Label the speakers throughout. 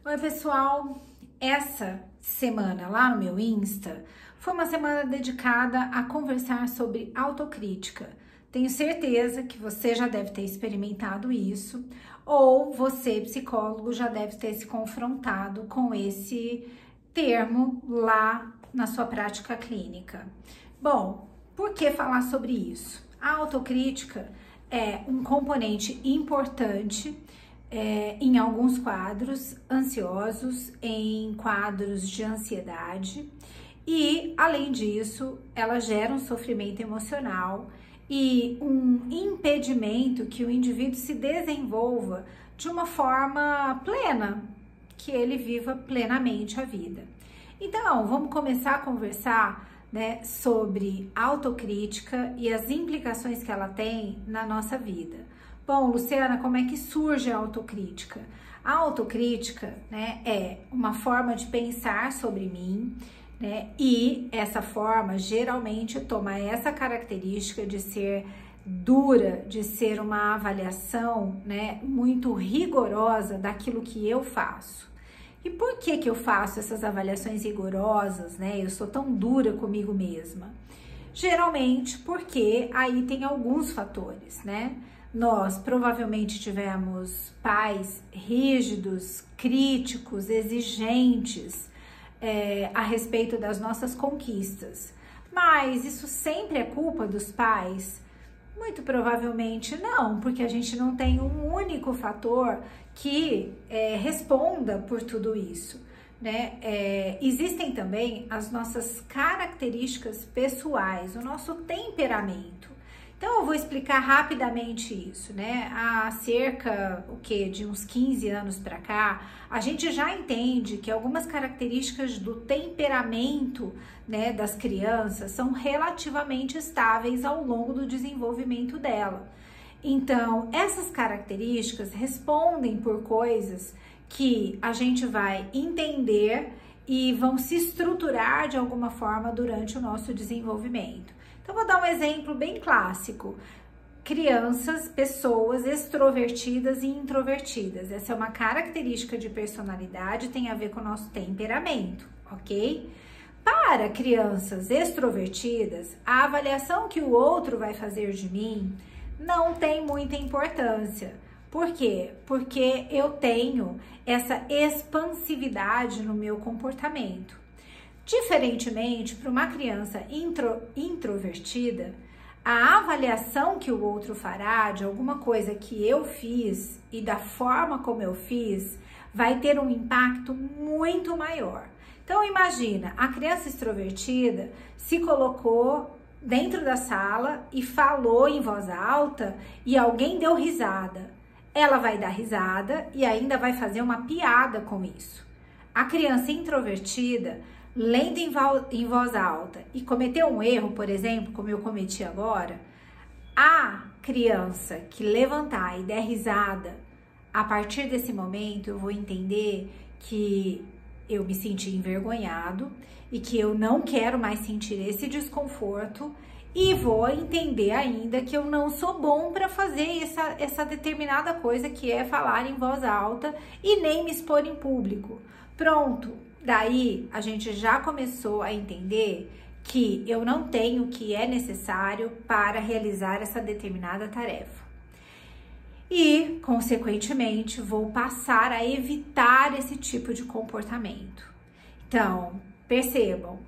Speaker 1: Oi, pessoal! Essa semana lá no meu Insta foi uma semana dedicada a conversar sobre autocrítica. Tenho certeza que você já deve ter experimentado isso, ou você, psicólogo, já deve ter se confrontado com esse termo lá na sua prática clínica. Bom, por que falar sobre isso? A autocrítica é um componente importante em alguns quadros ansiosos, em quadros de ansiedade e, além disso, ela gera um sofrimento emocional e um impedimento que o indivíduo se desenvolva de uma forma plena, que ele viva plenamente a vida. Então, vamos começar a conversar, sobre autocrítica e as implicações que ela tem na nossa vida. Bom, Luciana, como é que surge a autocrítica? A autocrítica, é uma forma de pensar sobre mim, e essa forma geralmente toma essa característica de ser dura, de ser uma avaliação, muito rigorosa daquilo que eu faço. E por que eu faço essas avaliações rigorosas, Eu sou tão dura comigo mesma? Geralmente porque aí tem alguns fatores, Nós provavelmente tivemos pais rígidos, críticos, exigentes a respeito das nossas conquistas. Mas isso sempre é culpa dos pais? Muito provavelmente não, porque a gente não tem um único fator que responda por tudo isso. Existem também as nossas características pessoais, o nosso temperamento. Então, eu vou explicar rapidamente isso, Há cerca, de uns 15 anos para cá, a gente já entende que algumas características do temperamento, das crianças são relativamente estáveis ao longo do desenvolvimento dela. Então, essas características respondem por coisas que a gente vai entender e vão se estruturar de alguma forma durante o nosso desenvolvimento. Então, vou dar um exemplo bem clássico. Crianças, pessoas extrovertidas e introvertidas. Essa é uma característica de personalidade, tem a ver com o nosso temperamento, ok? Para crianças extrovertidas, a avaliação que o outro vai fazer de mim não tem muita importância. Por quê? Porque eu tenho essa expansividade no meu comportamento. Diferentemente, para uma criança introvertida, a avaliação que o outro fará de alguma coisa que eu fiz e da forma como eu fiz vai ter um impacto muito maior. Então, imagina, a criança extrovertida se colocou dentro da sala e falou em voz alta e alguém deu risada. Ela vai dar risada e ainda vai fazer uma piada com isso. A criança introvertida, lendo em voz alta e cometeu um erro, por exemplo, como eu cometi agora, a criança que levantar e der risada, a partir desse momento eu vou entender que eu me senti envergonhado e que eu não quero mais sentir esse desconforto e vou entender ainda que eu não sou bom para fazer essa determinada coisa que é falar em voz alta e nem me expor em público. Pronto, daí a gente já começou a entender que eu não tenho o que é necessário para realizar essa determinada tarefa. E, consequentemente, vou passar a evitar esse tipo de comportamento. Então, percebam,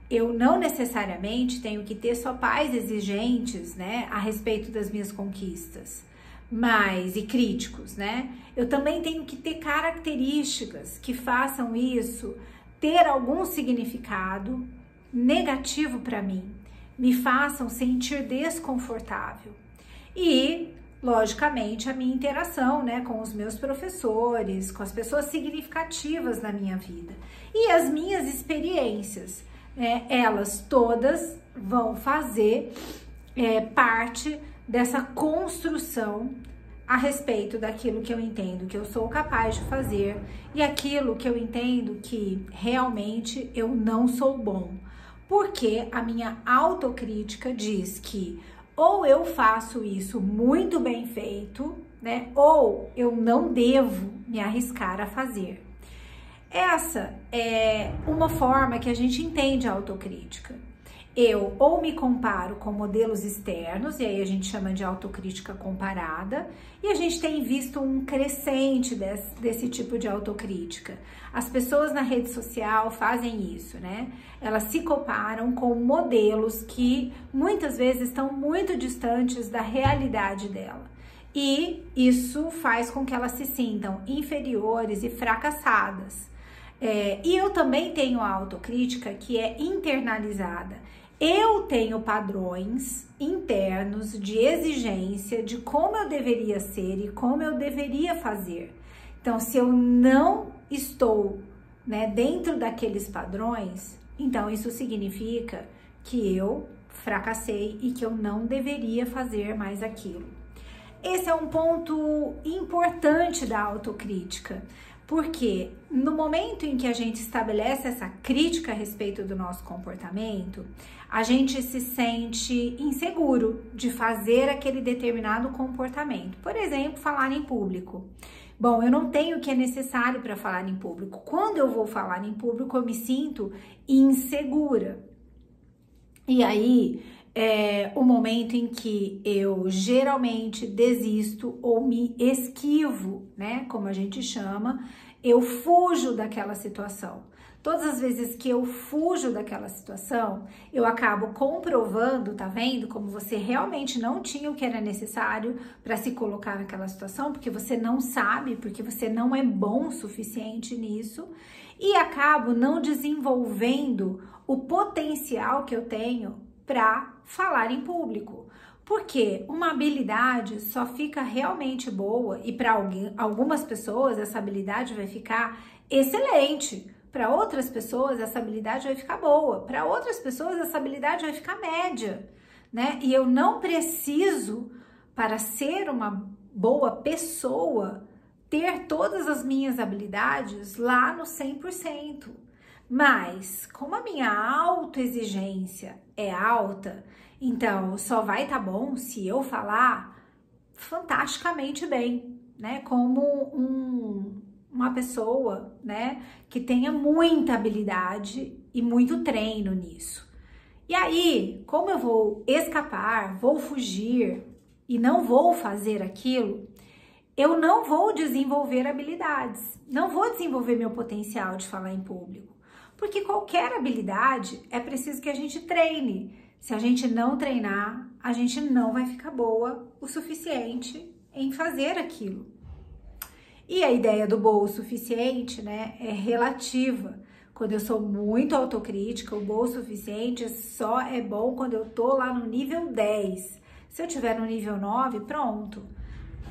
Speaker 1: eu não necessariamente tenho que ter só pais exigentes, a respeito das minhas conquistas, e críticos, Eu também tenho que ter características que façam isso ter algum significado negativo para mim, me façam sentir desconfortável. E, logicamente, a minha interação, com os meus professores, com as pessoas significativas na minha vida e as minhas experiências, elas todas vão fazer parte dessa construção a respeito daquilo que eu entendo que eu sou capaz de fazer e aquilo que eu entendo que realmente eu não sou bom. Porque a minha autocrítica diz que ou eu faço isso muito bem feito, ou eu não devo me arriscar a fazer. Essa é uma forma que a gente entende a autocrítica. Eu ou me comparo com modelos externos, e aí a gente chama de autocrítica comparada, e a gente tem visto um crescente desse tipo de autocrítica. As pessoas na rede social fazem isso, né? Elas se comparam com modelos que muitas vezes estão muito distantes da realidade dela. E isso faz com que elas se sintam inferiores e fracassadas. E eu também tenho a autocrítica que é internalizada. Eu tenho padrões internos de exigência de como eu deveria ser e como eu deveria fazer. Então, se eu não estou, né, dentro daqueles padrões, então isso significa que eu fracassei e que eu não deveria fazer mais aquilo. Esse é um ponto importante da autocrítica, porque no momento em que a gente estabelece essa crítica a respeito do nosso comportamento, a gente se sente inseguro de fazer aquele determinado comportamento. Por exemplo, falar em público. Bom, eu não tenho o que é necessário para falar em público. Quando eu vou falar em público, eu me sinto insegura. E aí, o momento em que eu geralmente desisto ou me esquivo, né, como a gente chama, eu fujo daquela situação. Todas as vezes que eu fujo daquela situação, eu acabo comprovando, tá vendo? Como você realmente não tinha o que era necessário para se colocar naquela situação, porque você não sabe, porque você não é bom o suficiente nisso, e acabo não desenvolvendo o potencial que eu tenho para falar em público. Porque uma habilidade só fica realmente boa e para algumas pessoas essa habilidade vai ficar excelente. Para outras pessoas essa habilidade vai ficar boa. Para outras pessoas essa habilidade vai ficar média, né? E eu não preciso, para ser uma boa pessoa, ter todas as minhas habilidades lá no 100%. Mas, como a minha autoexigência é alta, então só vai estar bom se eu falar fantasticamente bem, né? Como uma pessoa, né, que tenha muita habilidade e muito treino nisso. E aí, como eu vou escapar, vou fugir e não vou fazer aquilo, eu não vou desenvolver habilidades, não vou desenvolver meu potencial de falar em público. Porque qualquer habilidade é preciso que a gente treine. Se a gente não treinar, a gente não vai ficar boa o suficiente em fazer aquilo. E a ideia do boa o suficiente, né, é relativa. Quando eu sou muito autocrítica, o boa o suficiente só é bom quando eu tô lá no nível 10. Se eu tiver no nível 9, pronto.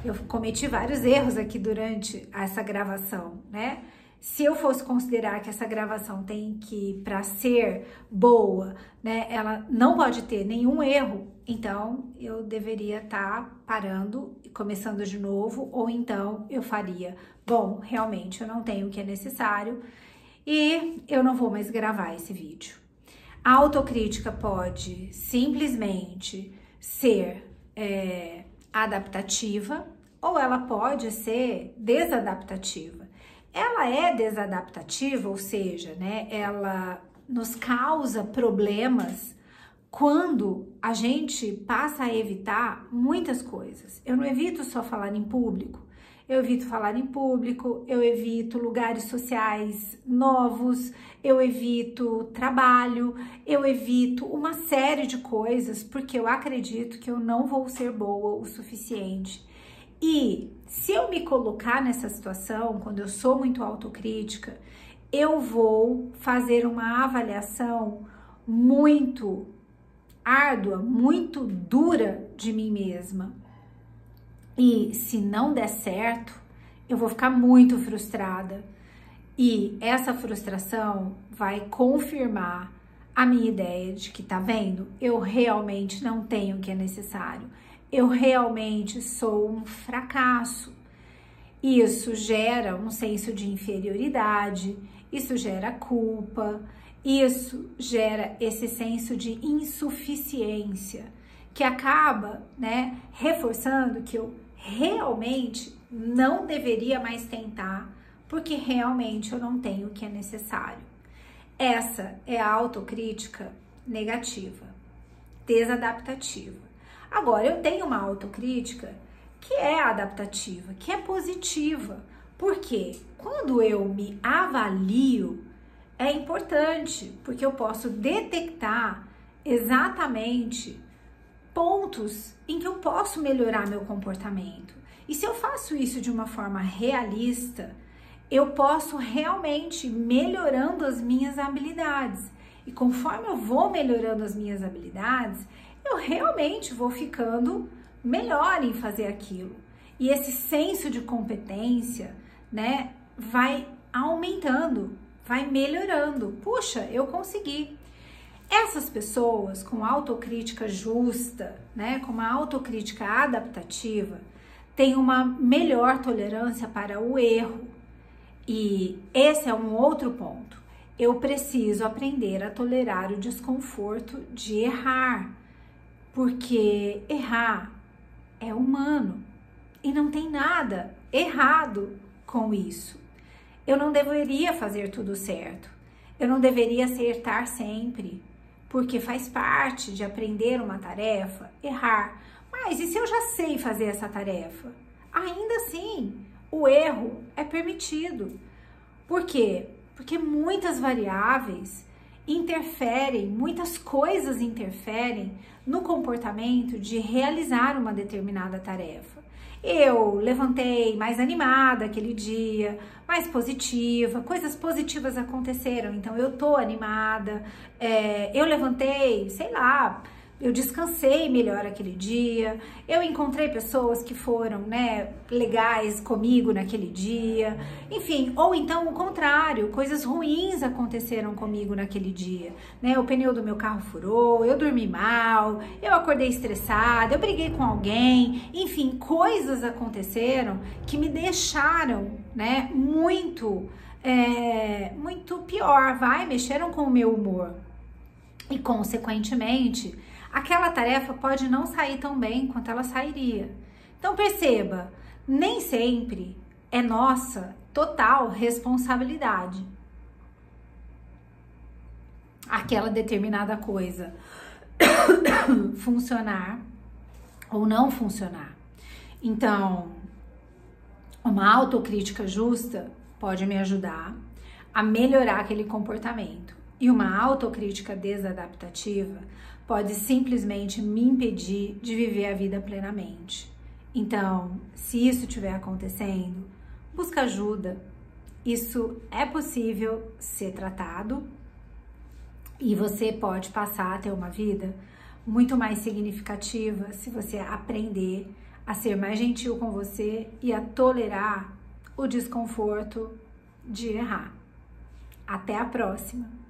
Speaker 1: Eu cometi vários erros aqui durante essa gravação, né? Se eu fosse considerar que essa gravação tem que, para ser boa, né, ela não pode ter nenhum erro, então eu deveria estar parando e começando de novo, ou então eu faria, bom, realmente eu não tenho o que é necessário e eu não vou mais gravar esse vídeo. A autocrítica pode simplesmente ser adaptativa ou ela pode ser desadaptativa. Ela é desadaptativa, ou seja, né, ela nos causa problemas quando a gente passa a evitar muitas coisas. Eu não evito só falar em público, eu evito falar em público, eu evito lugares sociais novos, eu evito trabalho, eu evito uma série de coisas porque eu acredito que eu não vou ser boa o suficiente. E se eu me colocar nessa situação, quando eu sou muito autocrítica, eu vou fazer uma avaliação muito árdua, muito dura de mim mesma. E se não der certo, eu vou ficar muito frustrada. E essa frustração vai confirmar a minha ideia de que, tá vendo? Eu realmente não tenho o que é necessário. Eu realmente sou um fracasso. Isso gera um senso de inferioridade, isso gera culpa, isso gera esse senso de insuficiência, que acaba, né, reforçando que eu realmente não deveria mais tentar porque realmente eu não tenho o que é necessário. Essa é a autocrítica negativa, desadaptativa. Agora, eu tenho uma autocrítica que é adaptativa, que é positiva, porque quando eu me avalio, é importante, porque eu posso detectar exatamente pontos em que eu posso melhorar meu comportamento. E se eu faço isso de uma forma realista, eu posso realmente melhorando as minhas habilidades. E conforme eu vou melhorando as minhas habilidades, eu realmente vou ficando melhor em fazer aquilo. E esse senso de competência, né, vai aumentando, vai melhorando. Puxa, eu consegui. Essas pessoas com autocrítica justa, né, com uma autocrítica adaptativa, têm uma melhor tolerância para o erro. E esse é um outro ponto. Eu preciso aprender a tolerar o desconforto de errar, porque errar é humano e não tem nada errado com isso. Eu não deveria fazer tudo certo, eu não deveria acertar sempre, porque faz parte de aprender uma tarefa errar. Mas e se eu já sei fazer essa tarefa? Ainda assim, o erro é permitido. Por quê? Porque muitas variáveis interferem, muitas coisas interferem no comportamento de realizar uma determinada tarefa. Eu levantei mais animada aquele dia, mais positiva, coisas positivas aconteceram, então eu tô animada, eu levantei, sei lá, eu descansei melhor aquele dia, eu encontrei pessoas que foram, né, legais comigo naquele dia, enfim, ou então o contrário, coisas ruins aconteceram comigo naquele dia, né, o pneu do meu carro furou, eu dormi mal, eu acordei estressada, eu briguei com alguém, enfim, coisas aconteceram que me deixaram, né, muito pior, mexeram com o meu humor e, consequentemente, aquela tarefa pode não sair tão bem quanto ela sairia. Então perceba, nem sempre é nossa total responsabilidade aquela determinada coisa funcionar ou não funcionar. Então, uma autocrítica justa pode me ajudar a melhorar aquele comportamento. E uma autocrítica desadaptativa pode simplesmente me impedir de viver a vida plenamente. Então, se isso estiver acontecendo, busca ajuda. Isso é possível ser tratado e você pode passar a ter uma vida muito mais significativa se você aprender a ser mais gentil com você e a tolerar o desconforto de errar. Até a próxima!